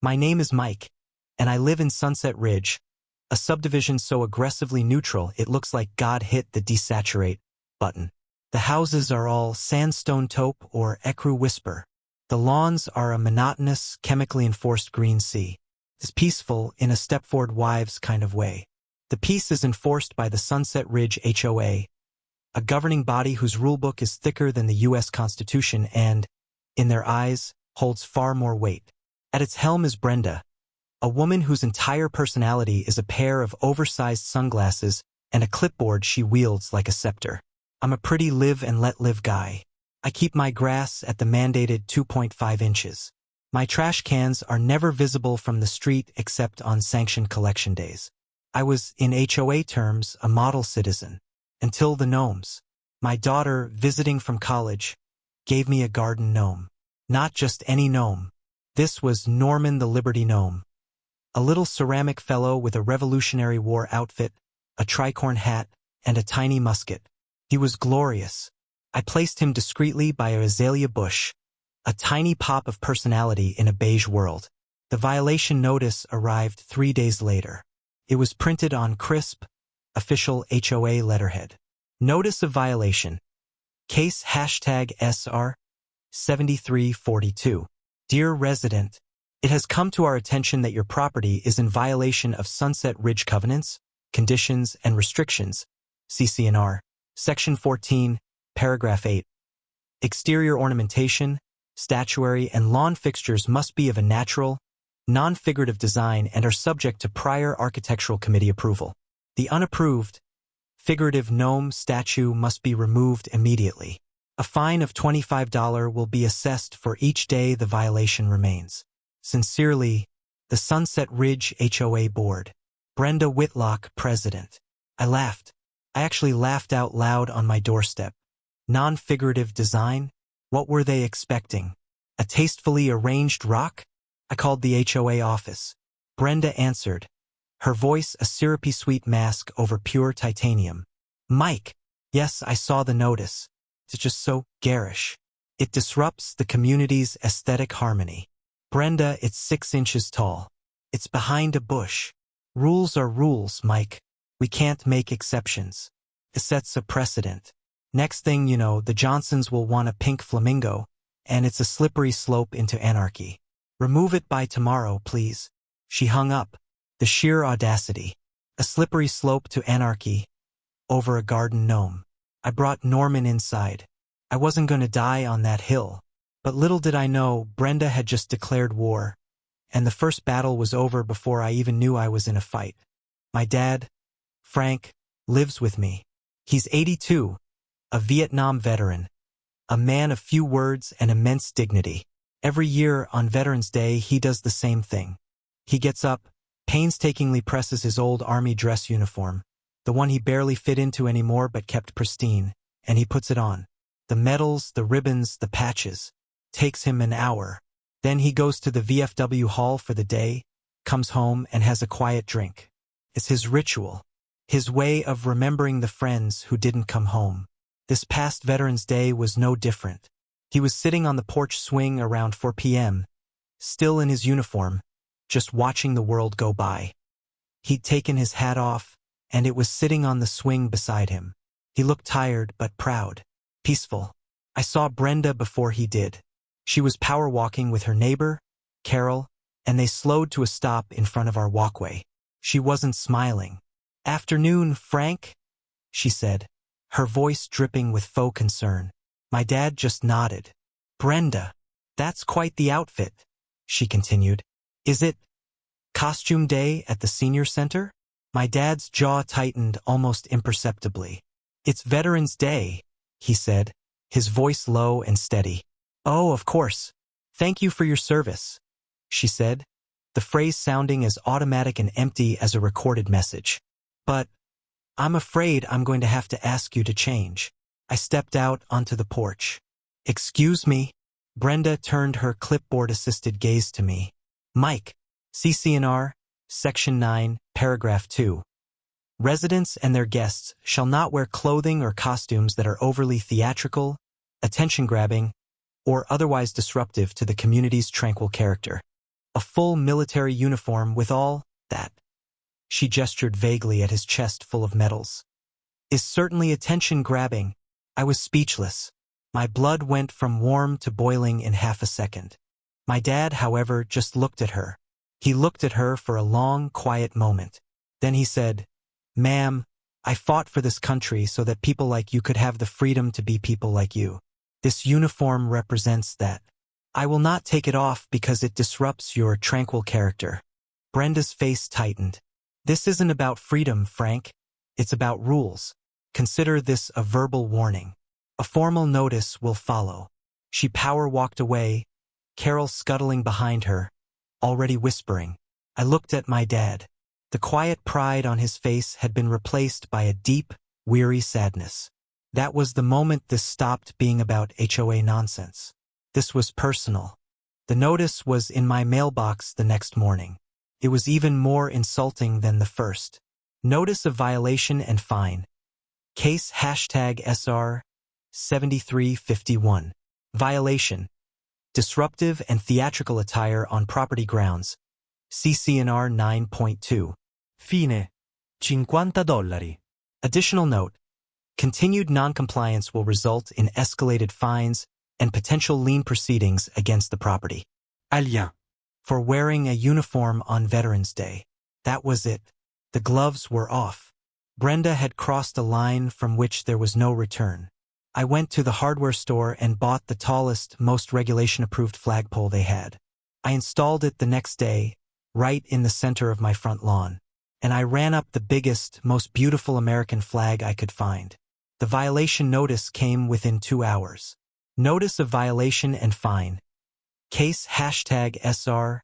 My name is Mike, and I live in Sunset Ridge, a subdivision so aggressively neutral it looks like God hit the desaturate button. The houses are all sandstone taupe or ecru whisper. The lawns are a monotonous, chemically enforced green sea. It's peaceful in a Stepford Wives kind of way. The peace is enforced by the Sunset Ridge HOA, a governing body whose rulebook is thicker than the U.S. Constitution and, in their eyes, holds far more weight. At its helm is Brenda, a woman whose entire personality is a pair of oversized sunglasses and a clipboard she wields like a scepter. I'm a pretty live and let live guy. I keep my grass at the mandated 2.5 inches. My trash cans are never visible from the street except on sanctioned collection days. I was, in HOA terms, a model citizen. Until the gnomes. My daughter, visiting from college, gave me a garden gnome. Not just any gnome. This was Norman the Liberty Gnome. A little ceramic fellow with a Revolutionary War outfit, a tricorn hat, and a tiny musket. He was glorious. I placed him discreetly by a azalea bush, a tiny pop of personality in a beige world. The violation notice arrived 3 days later. It was printed on crisp, official HOA letterhead. Notice of violation. Case #SR 7342. Dear resident, it has come to our attention that your property is in violation of Sunset Ridge covenants, conditions, and restrictions, CC&R, Section 14, Paragraph 8. Exterior ornamentation, statuary, and lawn fixtures must be of a natural, non-figurative design and are subject to prior architectural committee approval. The unapproved, figurative gnome statue must be removed immediately. A fine of $25 will be assessed for each day the violation remains. Sincerely, the Sunset Ridge HOA Board. Brenda Whitlock, President. I laughed. I actually laughed out loud on my doorstep. Non-figurative design? What were they expecting? A tastefully arranged rock? I called the HOA office. Brenda answered, her voice a syrupy sweet mask over pure titanium. Mike. Yes, I saw the notice. It's just so garish. It disrupts the community's aesthetic harmony. Brenda, it's 6 inches tall. It's behind a bush. Rules are rules, Mike. We can't make exceptions. It sets a precedent. Next thing you know, the Johnsons will want a pink flamingo, and it's a slippery slope into anarchy. Remove it by tomorrow, please. She hung up. The sheer audacity. A slippery slope to anarchy. Over a garden gnome. I brought Norman inside. I wasn't going to die on that hill. But little did I know, Brenda had just declared war, and the first battle was over before I even knew I was in a fight. My dad, Frank, lives with me. He's 82, a Vietnam veteran, a man of few words and immense dignity. Every year on Veterans Day he does the same thing. He gets up, painstakingly presses his old army dress uniform, the one he barely fit into anymore but kept pristine, and he puts it on. The medals, the ribbons, the patches. Takes him an hour. Then he goes to the VFW hall for the day, comes home and has a quiet drink. It's his ritual, his way of remembering the friends who didn't come home. This past Veterans Day was no different. He was sitting on the porch swing around 4 p.m., still in his uniform, just watching the world go by. He'd taken his hat off, and it was sitting on the swing beside him. He looked tired but proud, peaceful. I saw Brenda before he did. She was power walking with her neighbor, Carol, and they slowed to a stop in front of our walkway. She wasn't smiling. Afternoon, Frank, she said, her voice dripping with faux concern. My dad just nodded. Brenda, that's quite the outfit, she continued. Is it costume day at the senior center? My dad's jaw tightened almost imperceptibly. It's Veterans Day, he said, his voice low and steady. Oh, of course. Thank you for your service, she said, the phrase sounding as automatic and empty as a recorded message. But I'm afraid I'm going to have to ask you to change. I stepped out onto the porch. Excuse me? Brenda turned her clipboard-assisted gaze to me. Mike, CC&R, Section 9, Paragraph 2. Residents and their guests shall not wear clothing or costumes that are overly theatrical, attention-grabbing, or otherwise disruptive to the community's tranquil character. A full military uniform with all that. She gestured vaguely at his chest full of medals. Is certainly attention-grabbing. I was speechless. My blood went from warm to boiling in half a second. My dad, however, just looked at her. He looked at her for a long, quiet moment. Then he said, "Ma'am, I fought for this country so that people like you could have the freedom to be people like you. This uniform represents that. I will not take it off because it disrupts your tranquil character." Brenda's face tightened. "This isn't about freedom, Frank. It's about rules. Consider this a verbal warning. A formal notice will follow." She power-walked away, Carol scuttling behind her, already whispering. I looked at my dad. The quiet pride on his face had been replaced by a deep, weary sadness. That was the moment this stopped being about HOA nonsense. This was personal. The notice was in my mailbox the next morning. It was even more insulting than the first. Notice of violation and fine. Case #SR 7351. Violation. Disruptive and theatrical attire on property grounds. CCNR 9.2. Fine. $50. Additional note. Continued noncompliance will result in escalated fines and potential lien proceedings against the property. Alien. For wearing a uniform on Veterans Day. That was it. The gloves were off. Brenda had crossed a line from which there was no return. I went to the hardware store and bought the tallest, most regulation-approved flagpole they had. I installed it the next day, right in the center of my front lawn. And I ran up the biggest, most beautiful American flag I could find. The violation notice came within 2 hours. Notice of violation and fine. Case #SR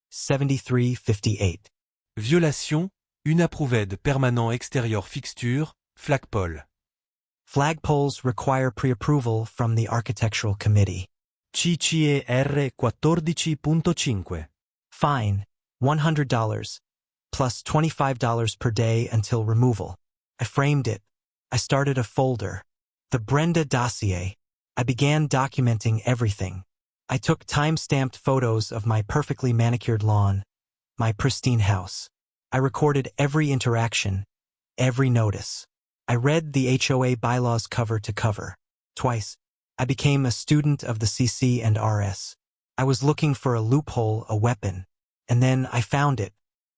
7358. Violation, unapproved permanent extérieur fixture, flagpole. Flagpoles require pre-approval from the Architectural Committee. CCER 14.5. Fine, $100, plus $25 per day until removal. I framed it. I started a folder. The Brenda dossier. I began documenting everything. I took time-stamped photos of my perfectly manicured lawn, my pristine house. I recorded every interaction, every notice. I read the HOA bylaws cover to cover. Twice. I became a student of the CC and RS. I was looking for a loophole, a weapon. And then I found it.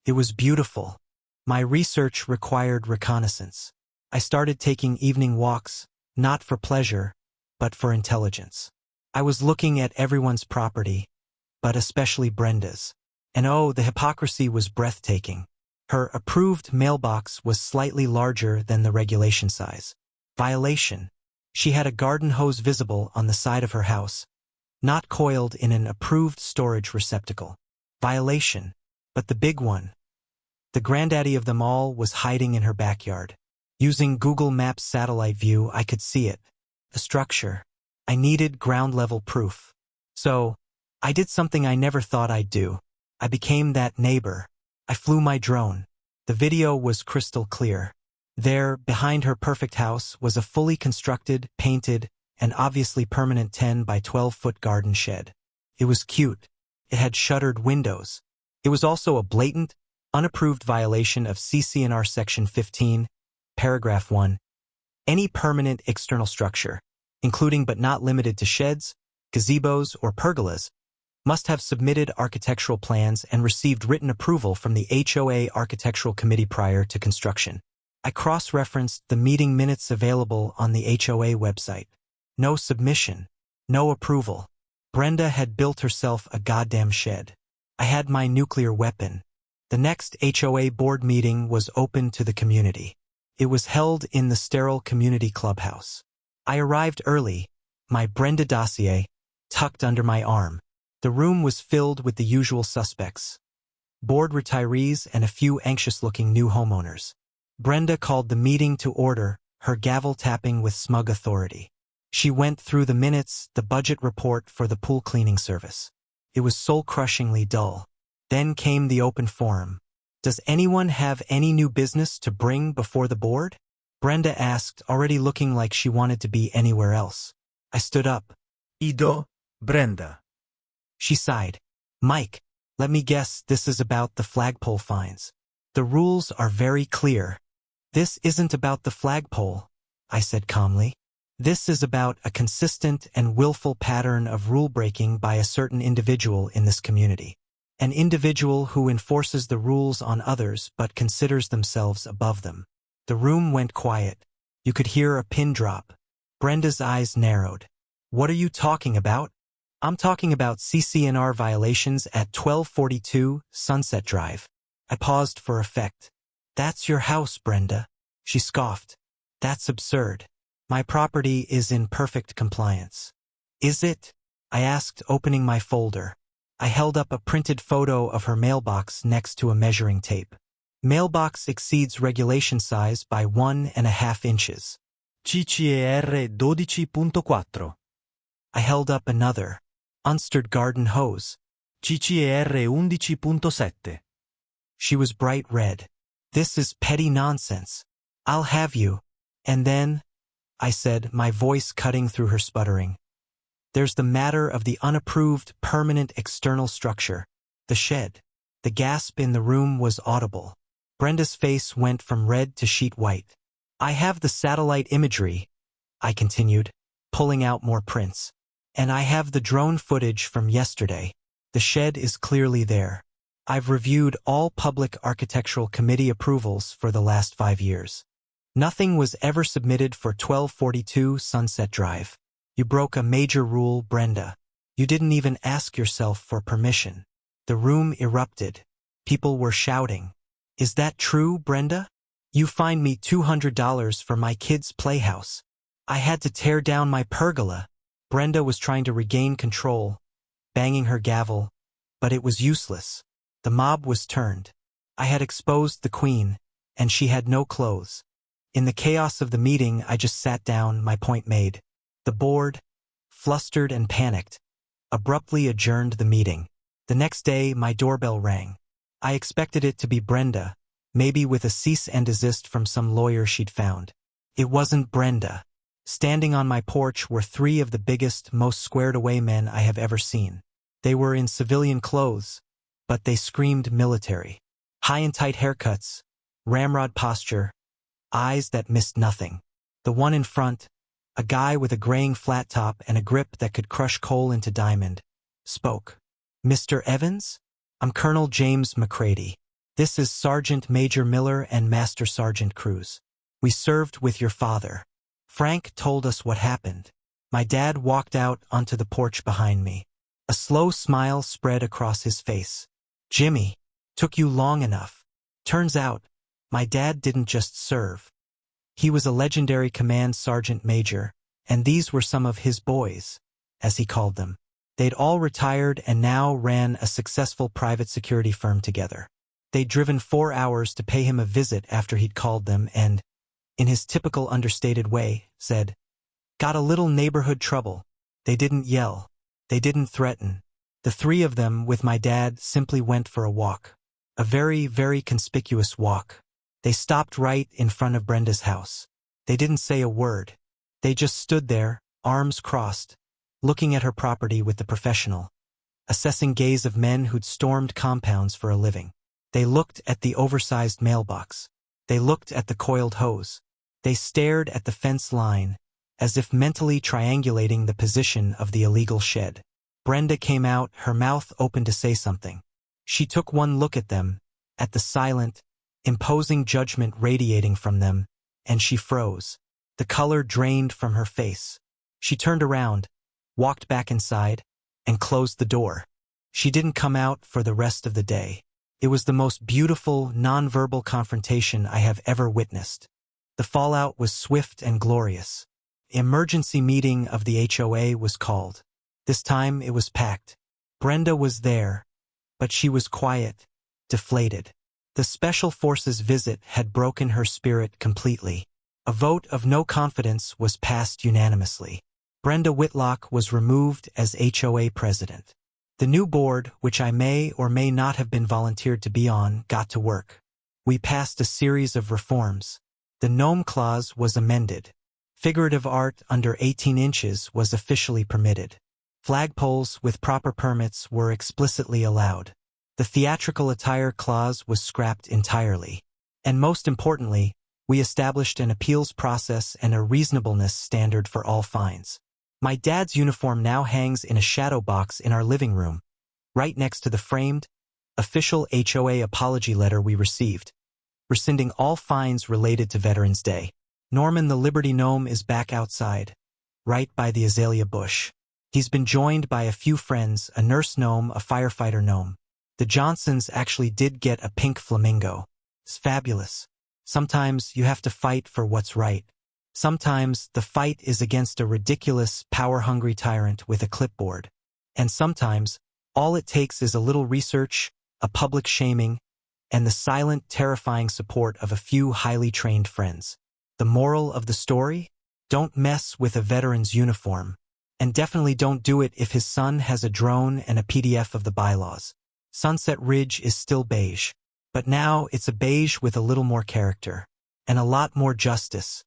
It was beautiful. My research required reconnaissance. I started taking evening walks, not for pleasure, but for intelligence. I was looking at everyone's property, but especially Brenda's. And oh, the hypocrisy was breathtaking. Her approved mailbox was slightly larger than the regulation size. Violation. She had a garden hose visible on the side of her house, not coiled in an approved storage receptacle. Violation. But the big one. The granddaddy of them all was hiding in her backyard. Using Google Maps satellite view, I could see it. The structure. I needed ground-level proof. So, I did something I never thought I'd do. I became that neighbor. I flew my drone. The video was crystal clear. There, behind her perfect house, was a fully constructed, painted, and obviously permanent 10 by 12-foot garden shed. It was cute. It had shuttered windows. It was also a blatant, unapproved violation of CCNR Section 15, Paragraph 1. Any permanent external structure, including but not limited to sheds, gazebos, or pergolas, must have submitted architectural plans and received written approval from the HOA Architectural Committee prior to construction. I cross-referenced the meeting minutes available on the HOA website. No submission. No approval. Brenda had built herself a goddamn shed. I had my nuclear weapon. The next HOA board meeting was open to the community. It was held in the sterile community clubhouse. I arrived early, my Brenda dossier tucked under my arm. The room was filled with the usual suspects. Board retirees and a few anxious-looking new homeowners. Brenda called the meeting to order, her gavel tapping with smug authority. She went through the minutes, the budget report for the pool cleaning service. It was soul-crushingly dull. Then came the open forum. Does anyone have any new business to bring before the board? Brenda asked, already looking like she wanted to be anywhere else. I stood up. Ido, Brenda. She sighed. Mike, Let me guess, this is about the flagpole fines. The rules are very clear. This isn't about the flagpole, I said calmly. This is about a consistent and willful pattern of rule-breaking by a certain individual in this community. An individual who enforces the rules on others but considers themselves above them. The room went quiet. You could hear a pin drop. Brenda's eyes narrowed. What are you talking about? I'm talking about CC&R violations at 1242 Sunset Drive. I paused for effect. That's your house, Brenda. She scoffed. That's absurd. My property is in perfect compliance. Is it? I asked, opening my folder. I held up a printed photo of her mailbox next to a measuring tape. Mailbox exceeds regulation size by 1.5 inches. CCR 12.4. I held up another. Unstered garden hose. CCR 11.7. She was bright red. This is petty nonsense. I'll have you. And then, I said, my voice cutting through her sputtering. There's the matter of the unapproved permanent external structure, the shed. The gasp in the room was audible. Brenda's face went from red to sheet white. I have the satellite imagery, I continued, pulling out more prints. And I have the drone footage from yesterday. The shed is clearly there. I've reviewed all public architectural committee approvals for the last 5 years. Nothing was ever submitted for 1242 Sunset Drive. You broke a major rule, Brenda. You didn't even ask yourself for permission. The room erupted. People were shouting. Is that true, Brenda? You fined me $200 for my kid's playhouse. I had to tear down my pergola. Brenda was trying to regain control, banging her gavel, but it was useless. The mob was turned. I had exposed the queen, and she had no clothes. In the chaos of the meeting, I just sat down, my point made. The board, flustered and panicked, abruptly adjourned the meeting. The next day, my doorbell rang. I expected it to be Brenda, maybe with a cease and desist from some lawyer she'd found. It wasn't Brenda. Standing on my porch were 3 of the biggest, most squared-away men I have ever seen. They were in civilian clothes, but they screamed military. High and tight haircuts, ramrod posture, eyes that missed nothing. The one in front, a guy with a graying flat top and a grip that could crush coal into diamond, spoke. Mr. Evans? I'm Colonel James McCready. This is Sergeant Major Miller and Master Sergeant Cruz. We served with your father. Frank told us what happened. My dad walked out onto the porch behind me. A slow smile spread across his face. Jimmy, took you long enough. Turns out, my dad didn't just serve. He was a legendary command sergeant major, and these were some of his boys, as he called them. They'd all retired and now ran a successful private security firm together. They'd driven 4 hours to pay him a visit after he'd called them and, in his typical understated way, said, "Got a little neighborhood trouble." They didn't yell. They didn't threaten. The 3 of them, with my dad, simply went for a walk. A very, very conspicuous walk. They stopped right in front of Brenda's house. They didn't say a word. They just stood there, arms crossed, looking at her property with the professional, assessing gaze of men who'd stormed compounds for a living. They looked at the oversized mailbox. They looked at the coiled hose. They stared at the fence line, as if mentally triangulating the position of the illegal shed. Brenda came out, her mouth open to say something. She took one look at them, at the silent, imposing judgment radiating from them, and she froze. The color drained from her face. She turned around, walked back inside, and closed the door. She didn't come out for the rest of the day. It was the most beautiful, nonverbal confrontation I have ever witnessed. The fallout was swift and glorious. The emergency meeting of the HOA was called. This time it was packed. Brenda was there, but she was quiet, deflated. The Special Forces visit had broken her spirit completely. A vote of no confidence was passed unanimously. Brenda Whitlock was removed as HOA president. The new board, which I may or may not have been volunteered to be on, got to work. We passed a series of reforms. The gnome clause was amended. Figurative art under 18 inches was officially permitted. Flagpoles with proper permits were explicitly allowed. The theatrical attire clause was scrapped entirely. And most importantly, we established an appeals process and a reasonableness standard for all fines. My dad's uniform now hangs in a shadow box in our living room, right next to the framed, official HOA apology letter we received, rescinding all fines related to Veterans Day. Norman the Liberty Gnome is back outside, right by the azalea bush. He's been joined by a few friends, a nurse gnome, a firefighter gnome. The Johnsons actually did get a pink flamingo. It's fabulous. Sometimes you have to fight for what's right. Sometimes the fight is against a ridiculous, power-hungry tyrant with a clipboard. And sometimes all it takes is a little research, a public shaming, and the silent, terrifying support of a few highly trained friends. The moral of the story? Don't mess with a veteran's uniform. And definitely don't do it if his son has a drone and a PDF of the bylaws. Sunset Ridge is still beige, but now it's a beige with a little more character and a lot more justice.